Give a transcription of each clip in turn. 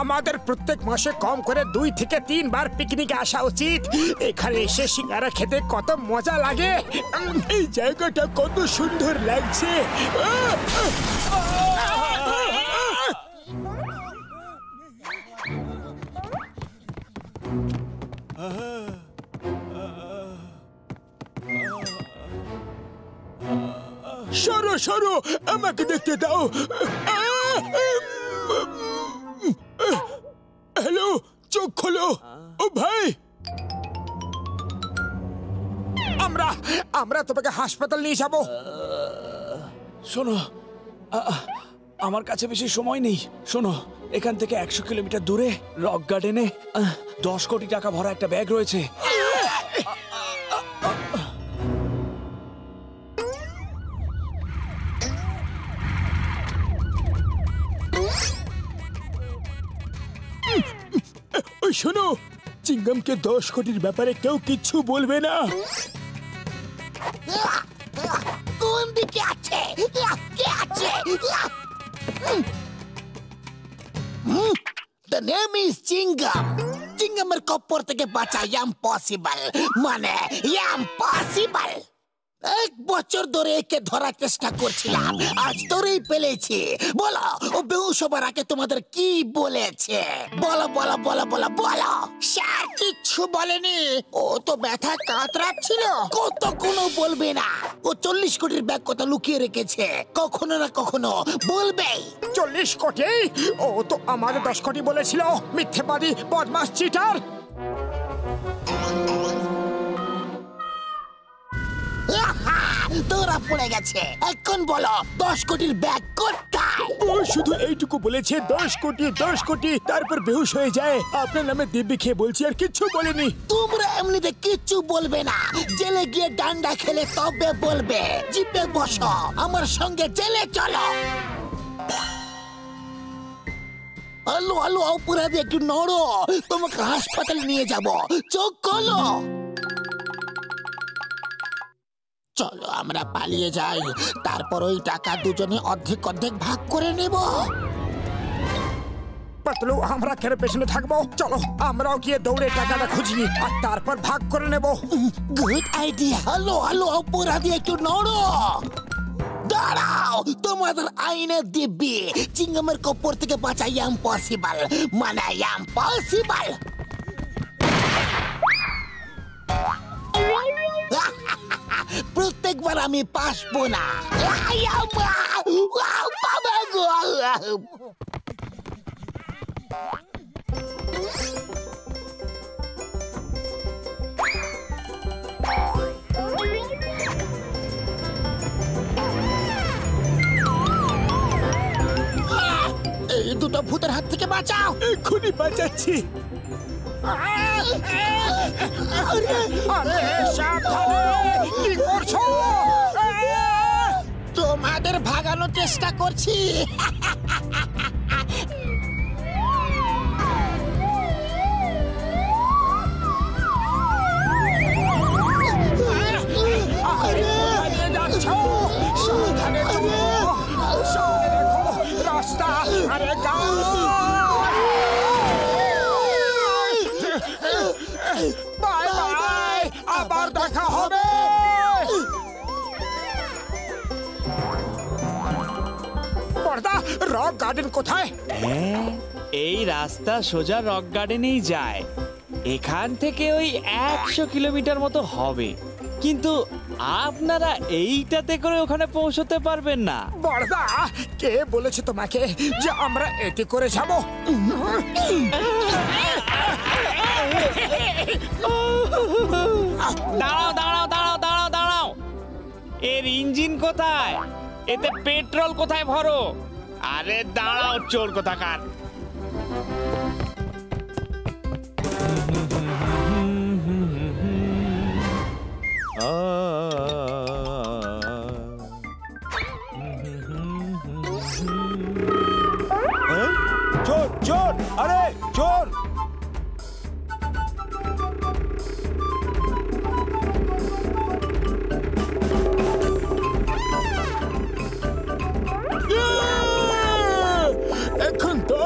আমাদের প্রত্যেক মাসে কম করে 2 থেকে 3 বার পিকনিকে আসা উচিত। এখানে এসে সিঙ্গারা খেতে কত মজা লাগে। এই জায়গাটা কত সুন্দর লাগছে। সরো সরো, আমাকে দেখতে দাও। হ্যালো, চোখ খোলো। ও ভাই, আমরা তোমাকে হাসপাতাল নিয়ে যাব। শোনো, আমার কাছে বেশি সময় নেই। শোনো, এখান থেকে 100 কিলোমিটার দূরে রক গার্ডেনে 10 কোটি টাকা ভরা একটা ব্যাগ রয়েছে। শোনো, চিঙ্গামকে 10 কোটির ব্যাপারে কেউ কিচ্ছু বলবে না। কোন দিকে আছে? কে আছে? The name is চিঙ্গাম। চিঙ্গামের কপ্পর থেকে বাঁচা ইম্পসিবল, মানে ইম্পসিবল। 1 বছর ধরে একে ধরার চেষ্টা করছিলাম, আজ ধরেই পেলেছি। বলো, ও বেহুশ হবার আগে তোমাদের কি বলেছে? বলো বলো বলো বলো বলো। স্যার কিচ্ছু বলেনি, ও তো ব্যথা কাতরাচ্ছিল। কত কোনো বলবে না। ও 40 কোটির ব্যাগ কথা লুকিয়ে রেখেছে, কখনো না কখনো বলবে। 40 কোটি? ও তো আমাদের 10 কোটি বলেছিল। মিথ্যেবাদী, বদমাশ, চিটার। তোরা পড়ে গেছে। এখন বলো, 10 কোটির ব্যাগ কোথায়? ও শুধু এইটুকু বলেছে 10 কোটি 10 কোটি, তারপর বেহুশ হয়ে যায়। আপনার নামে দিব্যি খেয়ে বলছি, আর কিচ্ছু বলেনি। তোমরা এমনিতে কিচ্ছু বলবে না, জেলে গিয়ে ডান্ডা খেলে তবে বলবে। জিপে বসো, আমার সঙ্গে জেলে চলো। আলো আলো, অপরাধী একটু নড়ো, তোমাকে হাসপাতালে নিয়ে যাব। চোখ খোলো। চলো আমরা পালিয়ে যাই, তারপর ওই টাকা দুজনে অর্ধেক অর্ধেক ভাগ করে নেব। পাতলু, আমরা কেন পেছনে থাকবো? চলো আমরাও গিয়ে দৌড়ে টাকাটা খুঁজি, আর তারপর ভাগ করে নেব। Good idea. আলো আলো, অপরাধী একটু নড়ো। দাঁড়াও, তোমাদের আইনের দিব্যি। চিঙ্গামের কপ্পর থেকে বাঁচা ইম্পসিবল, মানে ইম্পসিবল। প্রত্যেকবার আমি পাসবো না। এই দুটো ভূতের হাত থেকে বাঁচাও। এক্ষুনি বাঁচাচ্ছি। কি করছো? তোমাদের ভাগানোর চেষ্টা করছি। সাবধানে চলো, সামনে দেখো রাস্তা। আরে বাই বাই, আবার দেখা হবে। বড়দা, রক গার্ডেন কোথায়? এই রাস্তা সোজা রক গার্ডেনেই যায়। এখান থেকে ওই 100 কিলোমিটার মতো হবে, কিন্তু আপনারা এইটাতে করে ওখানে পৌঁছতে পারবেন না। বড়দা, কে বলেছে তোমাকে যে আমরা এতে করে যাব? দাঁড়াও দাঁড়াও দাঁড়াও দাঁড়াও দাঁড়াও, এর ইঞ্জিন কোথায়? এতে পেট্রোল কোথায় ভরো? আরে দাঁড়াও, চোর কোথাকার। চোর চোর, আরে চোর! এখন 10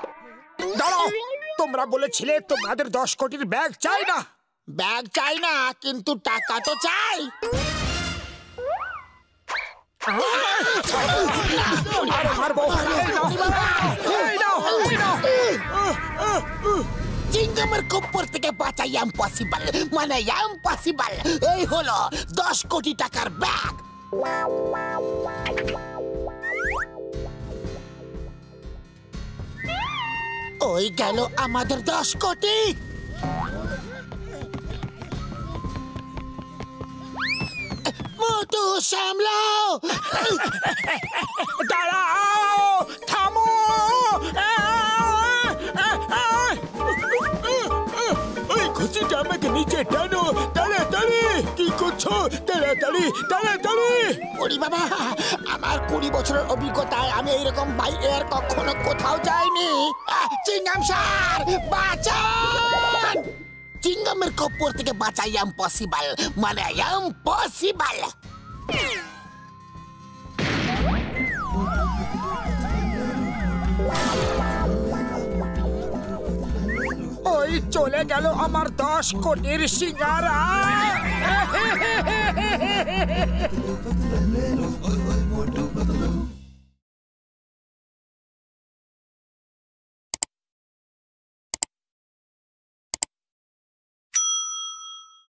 দাঁড়াও, তোমরা বলেছিলে তোমাদের 10 কোটির ব্যাগ চাই না। ব্যাগ চাই না, কিন্তু টাকা তো চাই। আরে মারবো, এই নাও, এই নাও। চিংগামের কপ্পর থেকে বাঁচা ইম্পসিবল, মানে ইম্পসিবল। এই হলো 10 কোটি টাকার ব্যাগ। ওই গেল আমাদের 10 কোটি। মোটু সামলাও। দাঁড়াও, থামো। ওই ঘুষিটা আমাকে নিচে টানো, তাড়াতাড়ি। কি করছো? তাড়াতাড়ি, তাড়াতাড়ি। ওরে বাবা, আমার 20 বছরের অভিজ্ঞতায় আমি এইরকম বাই এয়ার কখনো কোথাও যাইনি। চিংগাম স্যার, বাঁচান! চিংগামের কপ্পর থেকে বাঁচা ইম্পসিবল, মানে ইম্পসিবল। ওই চলে গেল আমার 10 কোটির সিঙ্গারা।